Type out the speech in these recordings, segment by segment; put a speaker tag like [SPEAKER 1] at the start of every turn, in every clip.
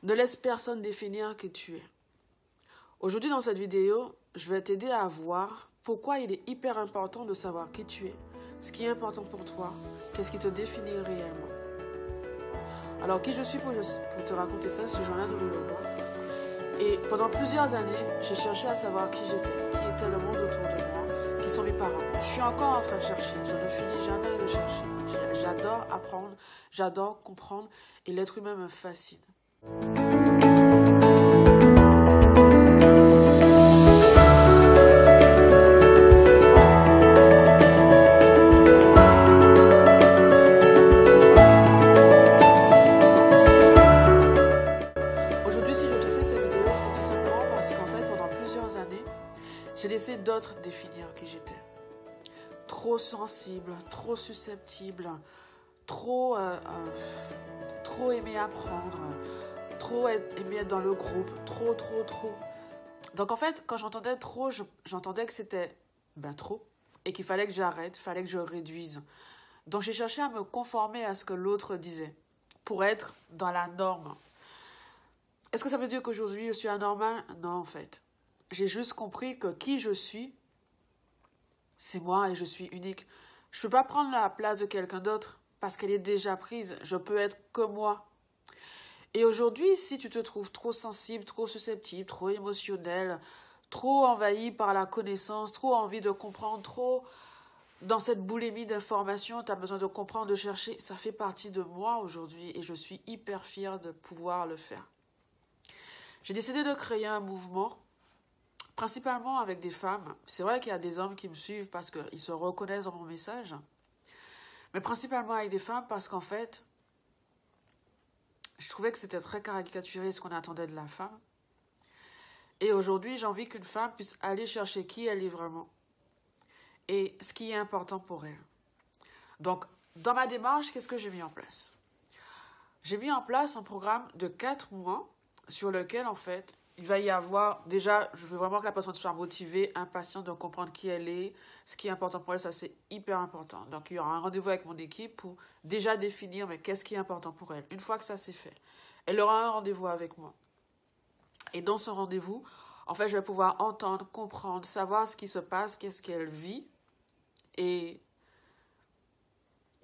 [SPEAKER 1] Ne laisse personne définir qui tu es. Aujourd'hui, dans cette vidéo, je vais t'aider à voir pourquoi il est hyper important de savoir qui tu es, ce qui est important pour toi, qu'est-ce qui te définit réellement. Alors, qui je suis pour te raconter ça, ce jour-là de le voir. Et pendant plusieurs années, j'ai cherché à savoir qui j'étais, qui était le monde autour de moi, qui sont mes parents. Je suis encore en train de chercher, je ne finis jamais de chercher. J'adore apprendre, j'adore comprendre et l'être humain me fascine. Aujourd'hui, si je te fais cette vidéo, c'est tout simplement parce qu'en fait, pendant plusieurs années, j'ai laissé d'autres définir qui j'étais. Trop sensible, trop susceptible, trop aimer apprendre, trop aimer être dans le groupe, trop. Donc en fait, quand j'entendais trop, j'entendais que c'était trop et qu'il fallait que j'arrête, il fallait que je réduise. Donc j'ai cherché à me conformer à ce que l'autre disait pour être dans la norme. Est-ce que ça veut dire qu'aujourd'hui je suis anormale? Non, en fait. J'ai juste compris que qui je suis, c'est moi et je suis unique. Je ne peux pas prendre la place de quelqu'un d'autre parce qu'elle est déjà prise. Je peux être que moi. Et aujourd'hui, si tu te trouves trop sensible, trop susceptible, trop émotionnel, trop envahi par la connaissance, trop envie de comprendre, trop dans cette boulimie d'informations, tu as besoin de comprendre, de chercher, ça fait partie de moi aujourd'hui et je suis hyper fière de pouvoir le faire. J'ai décidé de créer un mouvement, principalement avec des femmes. C'est vrai qu'il y a des hommes qui me suivent parce qu'ils se reconnaissent dans mon message, mais principalement avec des femmes parce qu'en fait, je trouvais que c'était très caricaturé ce qu'on attendait de la femme. Et aujourd'hui, j'ai envie qu'une femme puisse aller chercher qui elle est vraiment et ce qui est important pour elle. Donc, dans ma démarche, qu'est-ce que j'ai mis en place? J'ai mis en place un programme de 4 mois sur lequel, en fait, il va y avoir, déjà, je veux vraiment que la personne soit motivée, impatiente de comprendre qui elle est, ce qui est important pour elle, ça c'est hyper important. Donc il y aura un rendez-vous avec mon équipe pour déjà définir mais qu'est-ce qui est important pour elle. Une fois que ça c'est fait, elle aura un rendez-vous avec moi. Et dans ce rendez-vous, en fait, je vais pouvoir entendre, comprendre, savoir ce qui se passe, qu'est-ce qu'elle vit et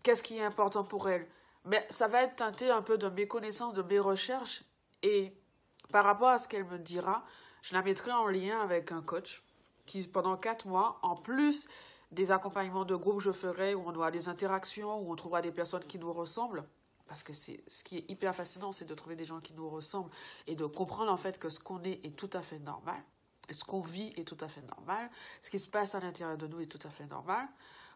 [SPEAKER 1] qu'est-ce qui est important pour elle. Mais ça va être teinté un peu de mes connaissances, de mes recherches et par rapport à ce qu'elle me dira, je la mettrai en lien avec un coach qui, pendant 4 mois, en plus des accompagnements de groupe, je ferai où on aura des interactions, où on trouvera des personnes qui nous ressemblent. Parce que c'est ce qui est hyper fascinant, c'est de trouver des gens qui nous ressemblent et de comprendre en fait que ce qu'on est tout à fait normal. Et ce qu'on vit est tout à fait normal. Ce qui se passe à l'intérieur de nous est tout à fait normal.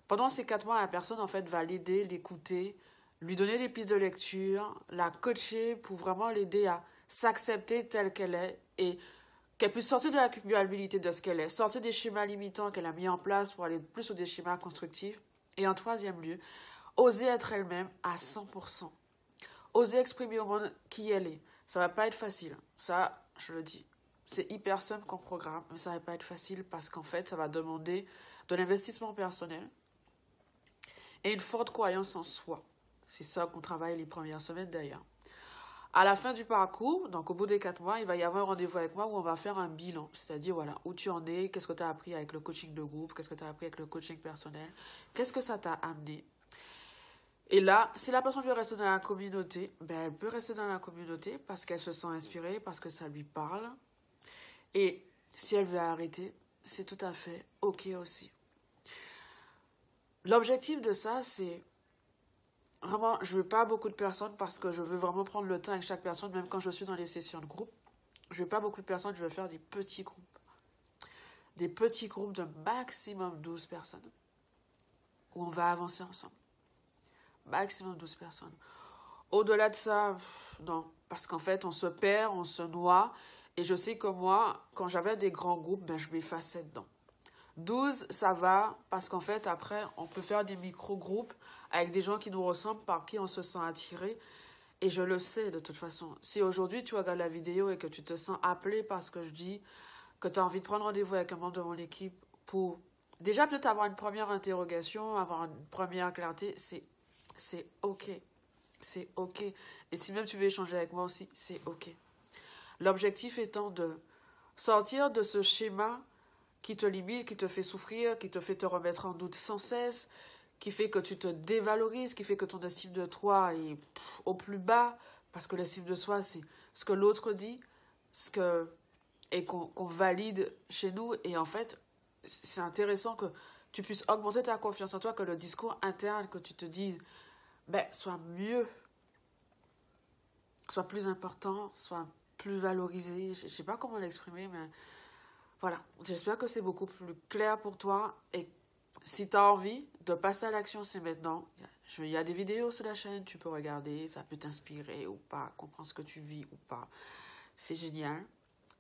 [SPEAKER 1] Pendant ces 4 mois, la personne en fait va l'aider, l'écouter, lui donner des pistes de lecture, la coacher pour vraiment l'aider à s'accepter telle qu'elle est et qu'elle puisse sortir de la culpabilité de ce qu'elle est, sortir des schémas limitants qu'elle a mis en place pour aller plus sur des schémas constructifs. Et en troisième lieu, oser être elle-même à 100%. Oser exprimer au monde qui elle est. Ça va pas être facile. Ça, je le dis. C'est hyper simple comme programme, mais ça va pas être facile parce qu'en fait, ça va demander de l'investissement personnel et une forte croyance en soi. C'est ça qu'on travaille les premières semaines d'ailleurs. À la fin du parcours, donc au bout des 4 mois, il va y avoir un rendez-vous avec moi où on va faire un bilan. C'est-à-dire, voilà, où tu en es, qu'est-ce que tu as appris avec le coaching de groupe, qu'est-ce que tu as appris avec le coaching personnel, qu'est-ce que ça t'a amené. Et là, si la personne veut rester dans la communauté, elle peut rester dans la communauté parce qu'elle se sent inspirée, parce que ça lui parle. Et si elle veut arrêter, c'est tout à fait OK aussi. L'objectif de ça, c'est vraiment, je ne veux pas beaucoup de personnes parce que je veux vraiment prendre le temps avec chaque personne, même quand je suis dans les sessions de groupe. Je ne veux pas beaucoup de personnes, je veux faire des petits groupes. Des petits groupes de maximum 12 personnes où on va avancer ensemble. Maximum 12 personnes. Au-delà de ça, non. Parce qu'en fait, on se perd, on se noie. Et je sais que moi, quand j'avais des grands groupes, je m'effaçais dedans. 12, ça va, parce qu'en fait, après, on peut faire des micro-groupes avec des gens qui nous ressemblent, par qui on se sent attiré. Et je le sais, de toute façon. Si aujourd'hui, tu regardes la vidéo et que tu te sens appelé par ce que je dis, que tu as envie de prendre rendez-vous avec un membre de mon équipe pour déjà peut-être avoir une première interrogation, avoir une première clarté, c'est OK. C'est OK. Et si même tu veux échanger avec moi aussi, c'est OK. L'objectif étant de sortir de ce schéma qui te limite, qui te fait souffrir, qui te fait te remettre en doute sans cesse, qui fait que tu te dévalorises, qui fait que ton estime de toi est au plus bas, parce que l'estime de soi, c'est ce que l'autre dit, et qu'on valide chez nous. Et en fait, c'est intéressant que tu puisses augmenter ta confiance en toi, que le discours interne, que tu te dises, soit mieux, soit plus important, soit plus valorisé. Je ne sais pas comment l'exprimer, mais voilà. J'espère que c'est beaucoup plus clair pour toi. Et si tu as envie de passer à l'action, c'est maintenant. Il y a des vidéos sur la chaîne, tu peux regarder, ça peut t'inspirer ou pas, comprendre ce que tu vis ou pas. C'est génial.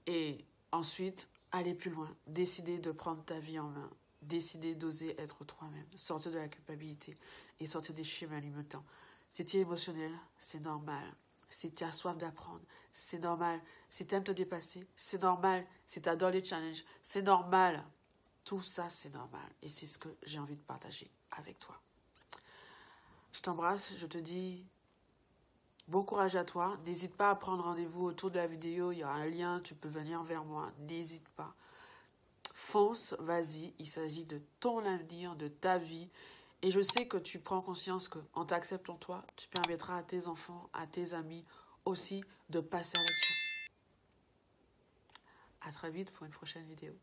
[SPEAKER 1] Et ensuite, aller plus loin, décider de prendre ta vie en main, décider d'oser être toi-même, sortir de la culpabilité et sortir des schémas limitants. Si tu es émotionnel, c'est normal. Si tu as soif d'apprendre, c'est normal. Si tu aimes te dépasser, c'est normal. Si tu adores les challenges, c'est normal. Tout ça, c'est normal. Et c'est ce que j'ai envie de partager avec toi. Je t'embrasse, je te dis bon courage à toi. N'hésite pas à prendre rendez-vous autour de la vidéo. Il y a un lien, tu peux venir vers moi. N'hésite pas. Fonce, vas-y. Il s'agit de ton avenir, de ta vie. Et je sais que tu prends conscience qu'en t'acceptant toi, tu permettras à tes enfants, à tes amis aussi de passer à l'action. À très vite pour une prochaine vidéo.